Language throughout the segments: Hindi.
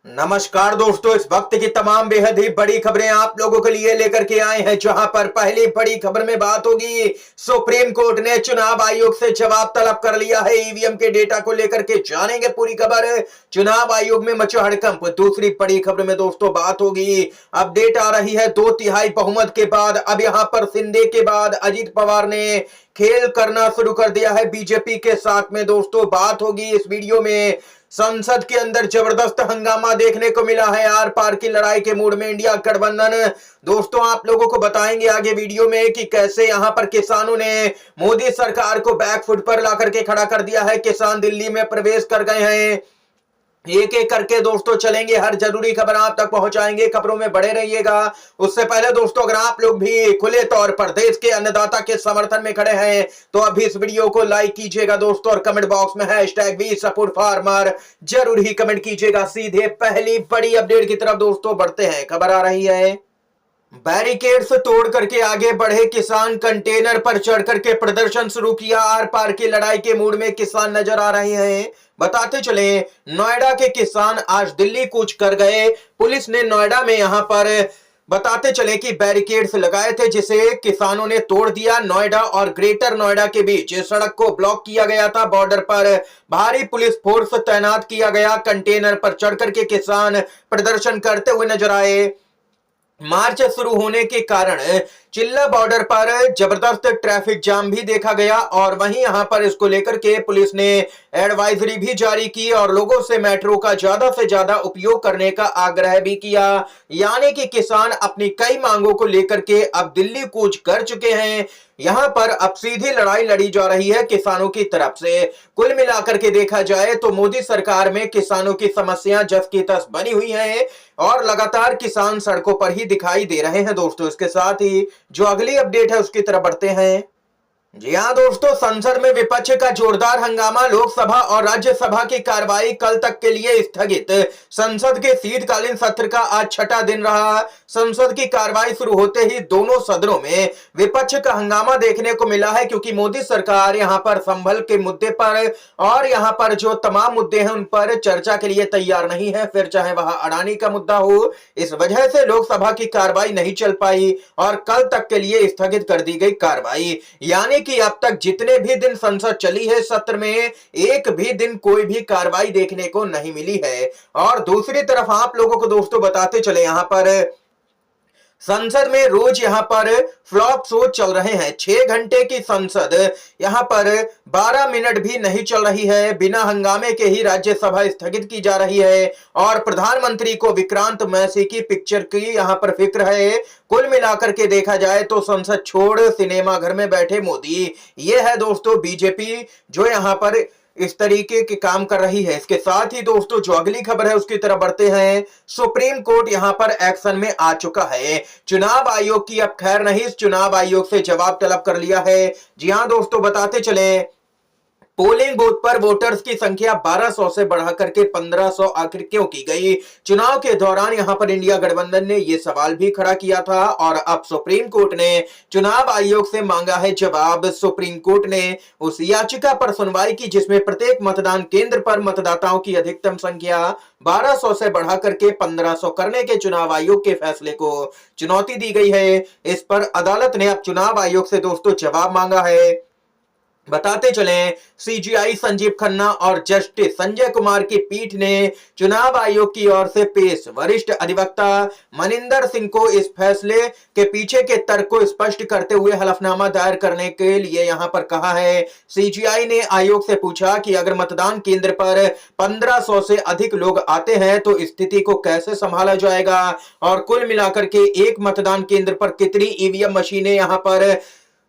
नमस्कार दोस्तों, इस वक्त की तमाम बेहद ही बड़ी खबरें आप लोगों के लिए लेकर के आए हैं। जहां पर पहली बड़ी खबर में बात होगी, सुप्रीम कोर्ट ने चुनाव आयोग से जवाब तलब कर लिया है ईवीएम के डेटा को लेकर के। जानेंगे पूरी खबर। चुनाव आयोग में मचा हड़कंप। दूसरी बड़ी खबर में दोस्तों बात होगी, अपडेट आ रही है 2/3 बहुमत के बाद अब यहां पर शिंदे के बाद अजित पवार ने खेल करना शुरू कर दिया है बीजेपी के साथ में। दोस्तों बात होगी इस वीडियो में, संसद के अंदर जबरदस्त हंगामा देखने को मिला है। आर पार की लड़ाई के मूड में इंडिया गठबंधन। दोस्तों आप लोगों को बताएंगे आगे वीडियो में कि कैसे यहां पर किसानों ने मोदी सरकार को बैक फुट पर ला करके खड़ा कर दिया है। किसान दिल्ली में प्रवेश कर गए हैं। एक एक करके दोस्तों चलेंगे, हर जरूरी खबर आप तक पहुंचाएंगे। खबरों में बड़े रहिएगा। उससे पहले दोस्तों, अगर आप लोग भी खुले तौर पर देश के अन्नदाता के समर्थन में खड़े हैं तो अभी इस वीडियो को लाइक कीजिएगा दोस्तों, और कमेंट बॉक्स में #वी सपोर्ट फार्मर जरूर ही कमेंट कीजिएगा। सीधे पहली बड़ी अपडेट की तरफ दोस्तों बढ़ते हैं। खबर आ रही है, बैरिकेड्स तोड़ करके आगे बढ़े किसान, कंटेनर पर चढ़ करके प्रदर्शन शुरू किया। आर पार की लड़ाई के मूड में किसान नजर आ रहे हैं। बताते चले, नोएडा के किसान आज दिल्ली कूच कर गए। पुलिस ने नोएडा में यहां पर बताते चले कि बैरिकेड्स लगाए थे, जिसे किसानों ने तोड़ दिया। नोएडा और ग्रेटर नोएडा के बीच सड़क को ब्लॉक किया गया था। बॉर्डर पर भारी पुलिस फोर्स तैनात किया गया। कंटेनर पर चढ़ करके किसान प्रदर्शन करते हुए नजर आए। मार्च शुरू होने के कारण चिल्ला बॉर्डर पर जबरदस्त ट्रैफिक जाम भी देखा गया, और वहीं यहां पर इसको लेकर के पुलिस ने एडवाइजरी भी जारी की और लोगों से मेट्रो का ज्यादा से ज्यादा उपयोग करने का आग्रह भी किया। यानी कि किसान अपनी कई मांगों को लेकर के अब दिल्ली कूच कर चुके हैं। यहां पर अब सीधी लड़ाई लड़ी जा रही है किसानों की तरफ से। कुल मिलाकर के देखा जाए तो मोदी सरकार में किसानों की समस्या जस की तस बनी हुई है और लगातार किसान सड़कों पर ही दिखाई दे रहे हैं। दोस्तों इसके साथ ही जो अगली अपडेट है उसकी तरफ बढ़ते हैं। जी हाँ दोस्तों, संसद में विपक्ष का जोरदार हंगामा। लोकसभा और राज्यसभा की कार्रवाई कल तक के लिए स्थगित। संसद के शीतकालीन सत्र का आज छठा दिन रहा। संसद की कार्रवाई शुरू होते ही दोनों सदनों में विपक्ष का हंगामा देखने को मिला है, क्योंकि मोदी सरकार यहां पर संभल के मुद्दे पर और यहां पर जो तमाम मुद्दे हैं उन पर चर्चा के लिए तैयार नहीं है, फिर चाहे वह अडानी का मुद्दा हो। इस वजह से लोकसभा की कार्रवाई नहीं चल पाई और कल तक के लिए स्थगित कर दी गई कार्रवाई। यानी कि अब तक जितने भी दिन संसद चली है सत्र में, एक भी दिन कोई भी कार्रवाई देखने को नहीं मिली है। और दूसरी तरफ आप लोगों को दोस्तों बताते चले, यहां पर संसद में रोज यहां पर फ्लॉप शो चल रहे हैं। 6 घंटे की संसद यहां पर 12 मिनट भी नहीं चल रही है। बिना हंगामे के ही राज्यसभा स्थगित की जा रही है और प्रधानमंत्री को विक्रांत मैसी की पिक्चर की यहां पर फिक्र है। कुल मिलाकर के देखा जाए तो संसद छोड़ सिनेमा घर में बैठे मोदी, ये है दोस्तों बीजेपी जो यहां पर इस तरीके के काम कर रही है। इसके साथ ही दोस्तों जो अगली खबर है उसकी तरफ बढ़ते हैं। सुप्रीम कोर्ट यहां पर एक्शन में आ चुका है। चुनाव आयोग की अब खैर नहीं, इस चुनाव आयोग से जवाब तलब कर लिया है। जी हां दोस्तों, बताते चले, पोलिंग बूथ पर वोटर्स की संख्या 1200 से बढ़ा करके 1500 आखिर क्यों की गई। चुनाव के दौरान यहां पर इंडिया गठबंधन ने यह सवाल भी खड़ा किया था और अब सुप्रीम कोर्ट ने चुनाव आयोग से मांगा है जवाब। सुप्रीम कोर्ट ने उस याचिका पर सुनवाई की जिसमें प्रत्येक मतदान केंद्र पर मतदाताओं की अधिकतम संख्या 1200 से बढ़ा करके 1500 करने के चुनाव आयोग के फैसले को चुनौती दी गई है। इस पर अदालत ने अब चुनाव आयोग से दोस्तों जवाब मांगा है। बताते चलें, सीजीआई संजीव खन्ना और जस्टिस संजय कुमार की पीठ ने चुनाव आयोग की ओर से पेश वरिष्ठ अधिवक्ता मनिंदर सिंह को इस फैसले के पीछे के तर्क को स्पष्ट करते हुए हलफनामा दायर करने के लिए यहां पर कहा है। सीजीआई ने आयोग से पूछा कि अगर मतदान केंद्र पर 1500 से अधिक लोग आते हैं तो स्थिति को कैसे संभाला जाएगा और कुल मिलाकर के एक मतदान केंद्र पर कितनी ईवीएम मशीनें यहां पर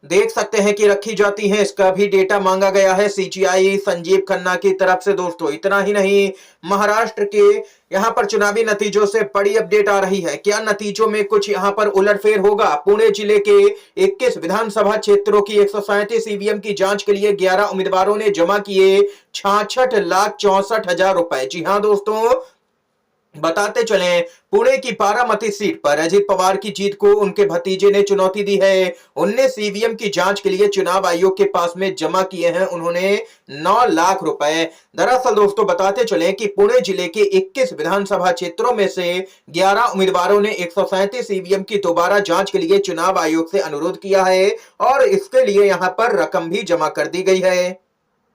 देख सकते हैं कि रखी जाती हैं, इसका भी डेटा मांगा गया है सीजीआई संजीव खन्ना की तरफ से। दोस्तों इतना ही नहीं, महाराष्ट्र के यहां पर चुनावी नतीजों से बड़ी अपडेट आ रही है। क्या नतीजों में कुछ यहां पर उलटफेर होगा। पुणे जिले के 21 विधानसभा क्षेत्रों की 137 ईवीएम की जांच के लिए 11 उम्मीदवारों ने जमा किए 66,64,000 रुपए। जी हां दोस्तों, बताते चलें, पुणे की बारामती सीट पर अजित पवार की जीत को उनके भतीजे ने चुनौती दी है। 19 ईवीएम की जांच के लिए चुनाव आयोग के पास में जमा किए हैं उन्होंने 9 लाख रुपए। दरअसल दोस्तों बताते चलें कि पुणे जिले के 21 विधानसभा क्षेत्रों में से 11 उम्मीदवारों ने 137 ईवीएम की दोबारा जांच के लिए चुनाव आयोग से अनुरोध किया है और इसके लिए यहां पर रकम भी जमा कर दी गई है।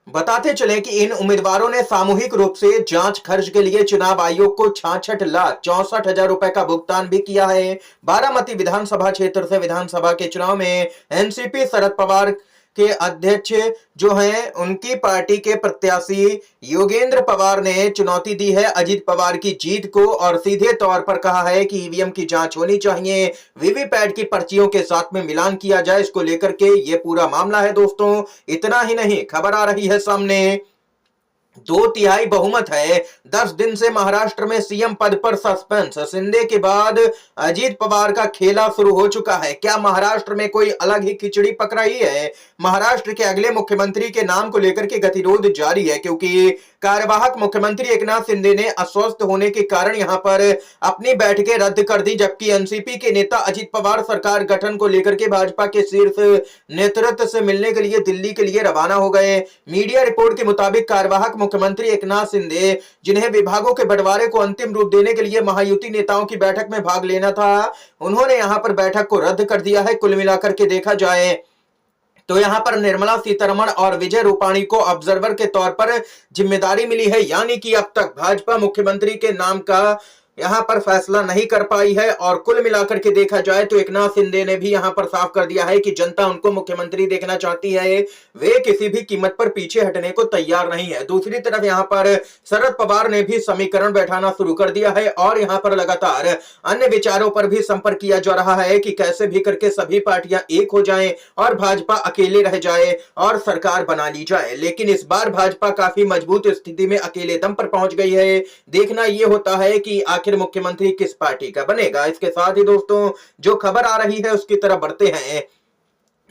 बताते चलें कि इन उम्मीदवारों ने सामूहिक रूप से जांच खर्च के लिए चुनाव आयोग को 66,64,000 रुपए का भुगतान भी किया है। बारामती विधानसभा क्षेत्र से विधानसभा के चुनाव में एनसीपी शरद पवार के अध्यक्ष जो हैं उनकी पार्टी के प्रत्याशी योगेंद्र पवार ने चुनौती दी है अजित पवार की जीत को और सीधे तौर पर कहा है कि ईवीएम की जांच होनी चाहिए, वीवीपैट की पर्चियों के साथ में मिलान किया जाए। इसको लेकर के ये पूरा मामला है दोस्तों। इतना ही नहीं, खबर आ रही है सामने 2/3 बहुमत है। 10 दिन से महाराष्ट्र में सीएम पद पर सस्पेंस। शिंदे के बाद अजीत पवार का खेला शुरू हो चुका है। क्या महाराष्ट्र में कोई अलग ही खिचड़ी पक रही है? महाराष्ट्र के अगले मुख्यमंत्री के नाम को लेकर के गतिरोध जारी है क्योंकि कार्यवाहक मुख्यमंत्री एकनाथ शिंदे ने अस्वस्थ होने के कारण यहां पर अपनी बैठकें रद्द कर दी, जबकि एनसीपी के नेता अजित पवार सरकार गठन को लेकर के भाजपा के शीर्ष नेतृत्व से मिलने के लिए दिल्ली के लिए रवाना हो गए। मीडिया रिपोर्ट के मुताबिक कार्यवाहक मुख्यमंत्री एकनाथ शिंदे, जिन्हें विभागों के बंटवारे को अंतिम रूप देने के लिए महायुति नेताओं की बैठक में भाग लेना था, उन्होंने यहां पर बैठक को रद्द कर दिया है। कुल मिलाकर के देखा जाए तो यहां पर निर्मला सीतारमण और विजय रूपाणी को ऑब्जर्वर के तौर पर जिम्मेदारी मिली है, यानी कि अब तक भाजपा मुख्यमंत्री के नाम का यहां पर फैसला नहीं कर पाई है। और कुल मिलाकर के देखा जाए तो एकनाथ शिंदे ने भी यहां पर साफ कर दिया है कि जनता उनको मुख्यमंत्री देखना चाहती है, वे किसी भी कीमत पर पीछे हटने को तैयार नहीं है। दूसरी तरफ यहां पर शरद पवार ने भी समीकरण बैठाना शुरू कर दिया है और यहां पर लगातार अन्य विचारों पर भी संपर्क किया जा रहा है कि कैसे भी करके सभी पार्टियां एक हो जाएं और भाजपा अकेले रह जाए और सरकार बना ली जाए। लेकिन इस बार भाजपा काफी मजबूत स्थिति में अकेले दम पर पहुंच गई है। देखना यह होता है कि आखिर मुख्यमंत्री किस पार्टी का बनेगा। इसके साथ ही दोस्तों जो खबर आ रही है उसकी तरफ बढ़ते हैं।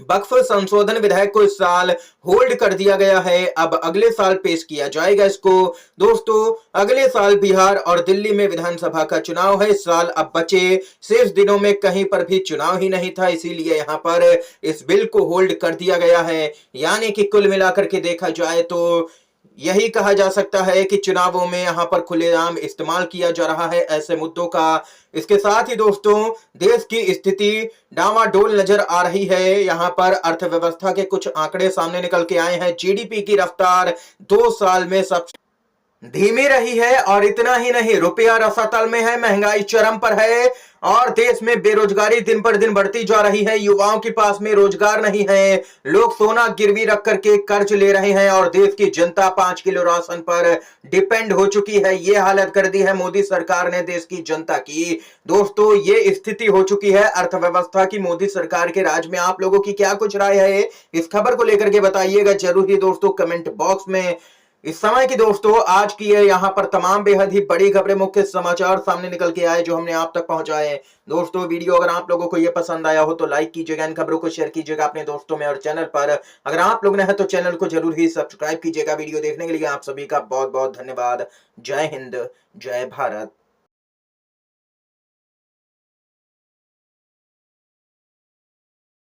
वक्फ संशोधन विधेयक को इस साल होल्ड कर दिया गया है, अब अगले साल पेश किया जाएगा इसको। दोस्तों अगले साल बिहार और दिल्ली में विधानसभा का चुनाव है। इस साल अब बचे शेष दिनों में कहीं पर भी चुनाव ही नहीं था, इसीलिए यहां पर इस बिल को होल्ड कर दिया गया है। यानी कि कुल मिलाकर के देखा जाए तो यही कहा जा सकता है कि चुनावों में यहां पर खुलेआम इस्तेमाल किया जा रहा है ऐसे मुद्दों का। इसके साथ ही दोस्तों देश की स्थिति डावाडोल नजर आ रही है। यहां पर अर्थव्यवस्था के कुछ आंकड़े सामने निकल के आए हैं। जीडीपी की रफ्तार 2 साल में सबसे धीमी रही है और इतना ही नहीं, रुपया रसातल में है, महंगाई चरम पर है और देश में बेरोजगारी दिन पर दिन बढ़ती जा रही है। युवाओं के पास में रोजगार नहीं है, लोग सोना गिरवी रख करके कर्ज ले रहे हैं और देश की जनता 5 किलो राशन पर डिपेंड हो चुकी है। ये हालत कर दी है मोदी सरकार ने देश की जनता की। दोस्तों ये स्थिति हो चुकी है अर्थव्यवस्था की मोदी सरकार के राज में। आप लोगों की क्या कुछ राय है इस खबर को लेकर के बताइएगा जरूर ही दोस्तों कमेंट बॉक्स में। इस समय की दोस्तों आज की है यहाँ पर तमाम बेहद ही बड़ी खबरें, मुख्य समाचार सामने निकल के आए जो हमने आप तक पहुंचाए। दोस्तों वीडियो अगर आप लोगों को ये पसंद आया हो तो लाइक कीजिएगा, इन खबरों को शेयर कीजिएगा अपने दोस्तों में और चैनल पर अगर आप लोग ने है तो चैनल को जरूर ही सब्सक्राइब कीजिएगा। वीडियो देखने के लिए आप सभी का बहुत बहुत धन्यवाद। जय हिंद, जय भारत।